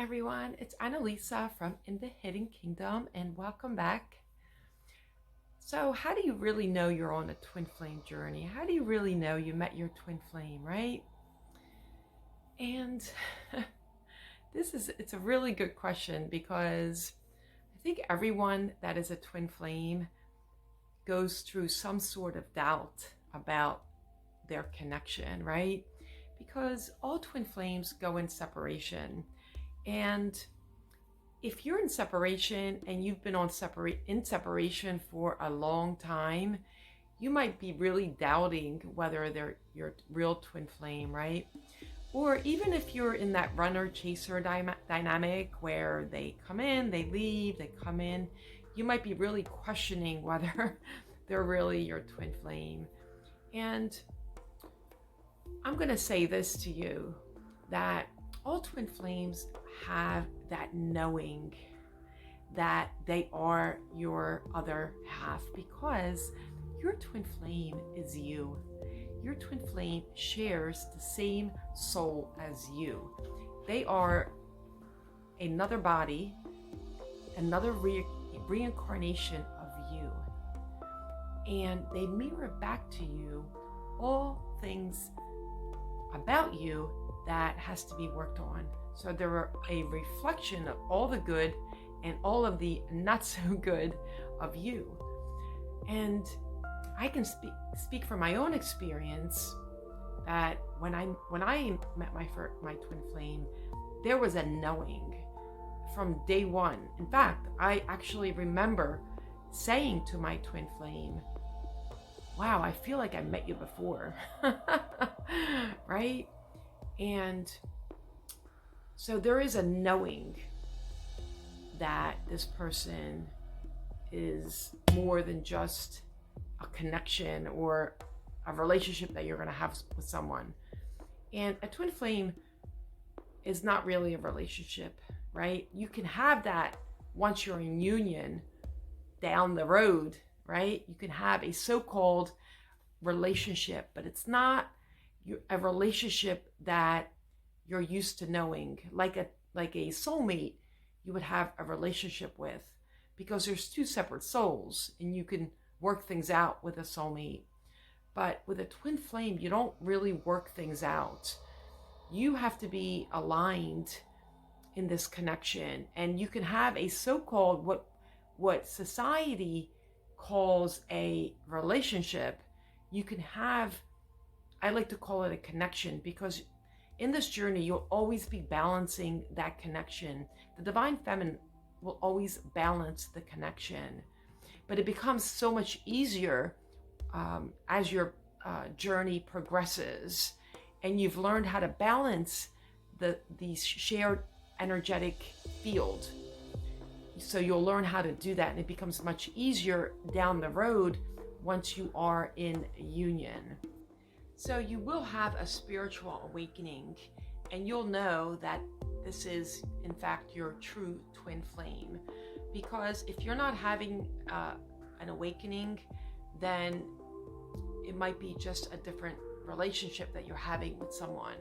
everyone, it's Annalisa from In the Hidden Kingdom, and welcome back. So, how do you really know you're on a twin flame journey? How do you really know you met your twin flame, right? And it's a really good question because I think everyone that is a twin flame goes through some sort of doubt about their connection, right? Because all twin flames go in separation. And if you're in separation and you've been in separation for a long time, you might be really doubting whether they're your real twin flame, right? Or even if you're in that runner chaser dynamic where they come in, they leave, they come in, you might be really questioning whether they're really your twin flame. And I'm going to say this to you, that all twin flames have that knowing that they are your other half, because your twin flame is you. Your twin flame shares the same soul as you. They are another body, another reincarnation of you. And they mirror back to you all things about you that has to be worked on. So they're a reflection of all the good and all of the not so good of you. And I can speak from my own experience that when I met my twin flame, there was a knowing from day one. In fact, I actually remember saying to my twin flame, "Wow, I feel like I met you before," right? And so there is a knowing that this person is more than just a connection or a relationship that you're going to have with someone. And a twin flame is not really a relationship, right? You can have that once you're in union down the road, right? You can have a so-called relationship, but it's not a relationship that you're used to knowing, like a soulmate you would have a relationship with, because there's two separate souls and you can work things out with a soulmate. But with a twin flame, you don't really work things out. You have to be aligned in this connection, and you can have a so-called what society calls a relationship. You can have, I like to call it a connection, because in this journey, you'll always be balancing that connection. The divine feminine will always balance the connection, but it becomes so much easier as your journey progresses, and you've learned how to balance the shared energetic field. So you'll learn how to do that, and it becomes much easier down the road once you are in union. So you will have a spiritual awakening, and you'll know that this is, in fact, your true twin flame. Because if you're not having an awakening, then it might be just a different relationship that you're having with someone.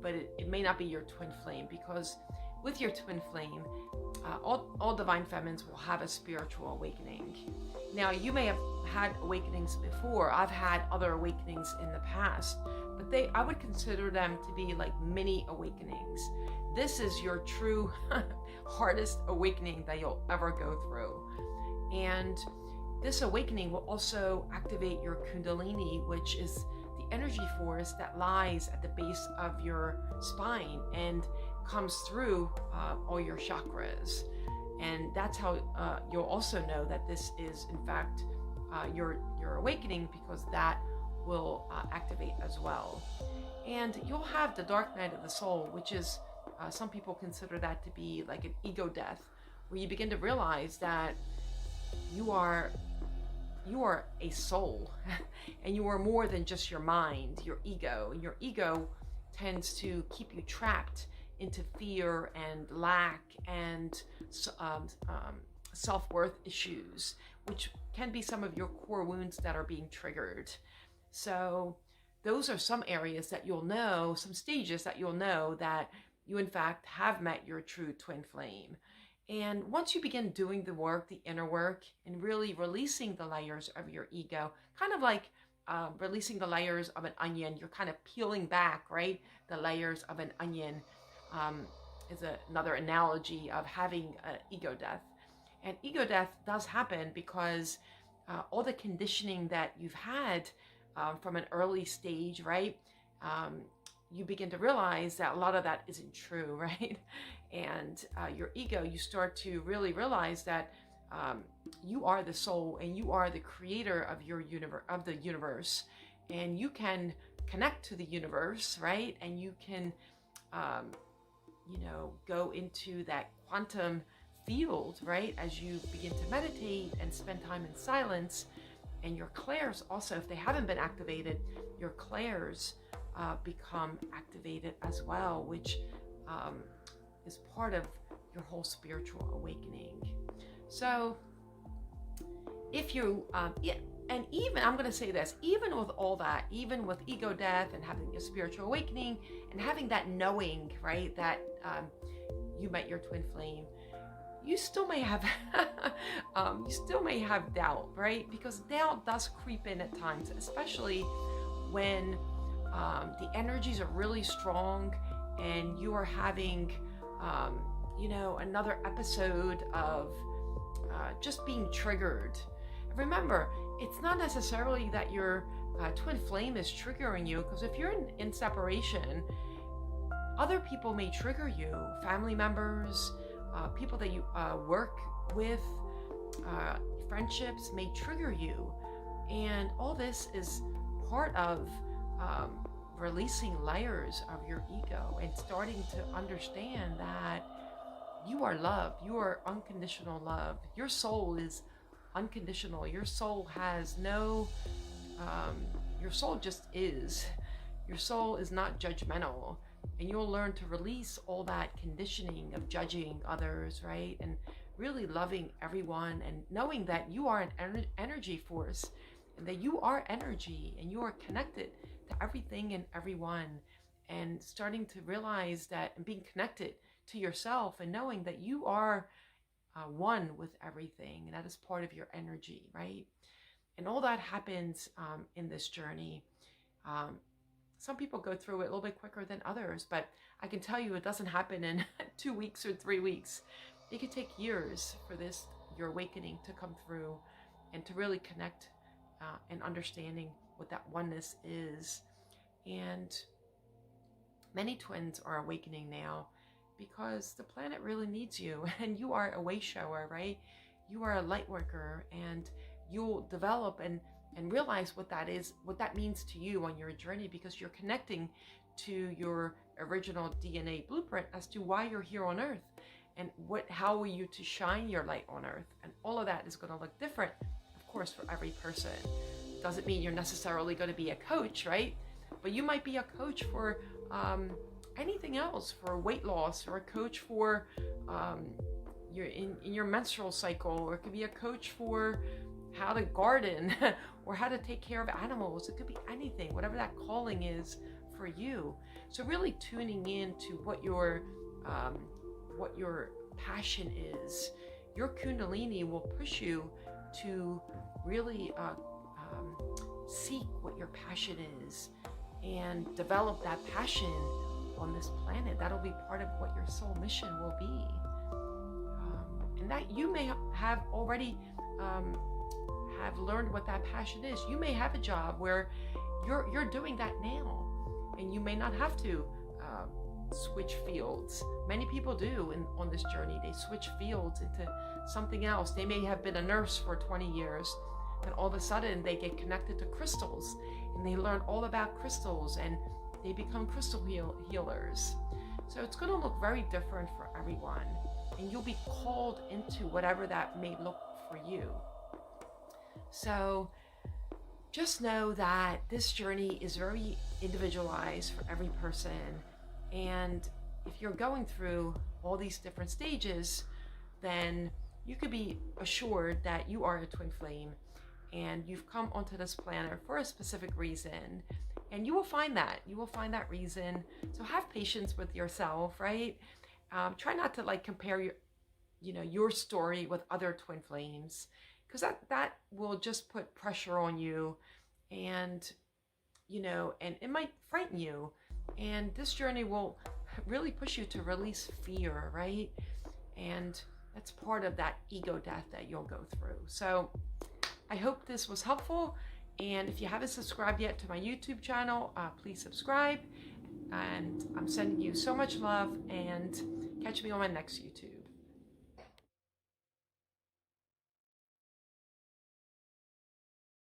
But it may not be your twin flame, because with your twin flame, all divine feminines will have a spiritual awakening. Now, you may have had awakenings before. I've had other awakenings in the past, but I would consider them to be like mini awakenings. This is your true hardest awakening that you'll ever go through. And this awakening will also activate your Kundalini, which is the energy force that lies at the base of your spine and comes through all your chakras. And that's how you'll also know that this is, in fact, your awakening, because that will activate as well. And you'll have the dark night of the soul, which is, some people consider that to be like an ego death, where you begin to realize that you are a soul and you are more than just your mind, your ego. And your ego tends to keep you trapped into fear and lack and self-worth issues, which can be some of your core wounds that are being triggered. So those are some areas that you'll know, some stages that you'll know that you in fact have met your true twin flame. And once you begin doing the work, the inner work, and really releasing the layers of your ego, kind of like releasing the layers of an onion, you're kind of peeling back, right? The layers of an onion is another analogy of having an ego death. And ego death does happen because all the conditioning that you've had from an early stage, right? You begin to realize that a lot of that isn't true, right? And your ego, you start to really realize that you are the soul and you are the creator of your universe, of the universe, and you can connect to the universe, right? And you can, go into that quantum field, right? As you begin to meditate and spend time in silence, and your clairs also, if they haven't been activated, your clairs become activated as well, which is part of your whole spiritual awakening. So if you, and even, I'm going to say this, even with all that, even with ego death and having a spiritual awakening and having that knowing, right, that you met your twin flame, you still may have doubt, right? Because doubt does creep in at times, especially when the energies are really strong and you are having, another episode of just being triggered. Remember, it's not necessarily that your twin flame is triggering you, because if you're in separation, other people may trigger you, family members, people that you work with, friendships may trigger you. And all this is part of releasing layers of your ego and starting to understand that you are loved. You are unconditional love. Your soul is unconditional. Your soul has no, your soul just is. Your soul is not judgmental. And you'll learn to release all that conditioning of judging others, right? And really loving everyone and knowing that you are an energy force and that you are energy and you are connected to everything and everyone, and starting to realize that and being connected to yourself and knowing that you are one with everything, and that is part of your energy, right? And all that happens in this journey. Some people go through it a little bit quicker than others, but I can tell you it doesn't happen in 2 weeks or 3 weeks. It could take years for your awakening to come through and to really connect and understanding what that oneness is. And many twins are awakening now because the planet really needs you, and you are a way shower, right? You are a light worker, and you'll develop and realize what that is, what that means to you on your journey, because you're connecting to your original DNA blueprint as to why you're here on Earth and how are you to shine your light on Earth. And all of that is going to look different, of course, for every person. Doesn't mean you're necessarily going to be a coach, right? But you might be a coach for anything else, for weight loss, or a coach for in your menstrual cycle, or it could be a coach for how to garden or how to take care of animals. It could be anything, whatever that calling is for you. So really tuning in to what your passion is. Your Kundalini will push you to really seek what your passion is and develop that passion on this planet. That'll be part of what your soul mission will be. And that you may have already have learned what that passion is. You may have a job where you're doing that now, and you may not have to switch fields. Many people do on this journey. They switch fields into something else. They may have been a nurse for 20 years, and all of a sudden they get connected to crystals, and they learn all about crystals, and they become crystal healers. So it's going to look very different for everyone, and you'll be called into whatever that may look for you. So just know that this journey is very individualized for every person. And if you're going through all these different stages, then you could be assured that you are a twin flame and you've come onto this planet for a specific reason. And you will find that. You will find that reason. So have patience with yourself, right? Try not to like compare your story with other twin flames, because that will just put pressure on you, and and it might frighten you. And this journey will really push you to release fear, right? And that's part of that ego death that you'll go through. So I hope this was helpful. And if you haven't subscribed yet to my YouTube channel, please subscribe. And I'm sending you so much love, and catch me on my next YouTube.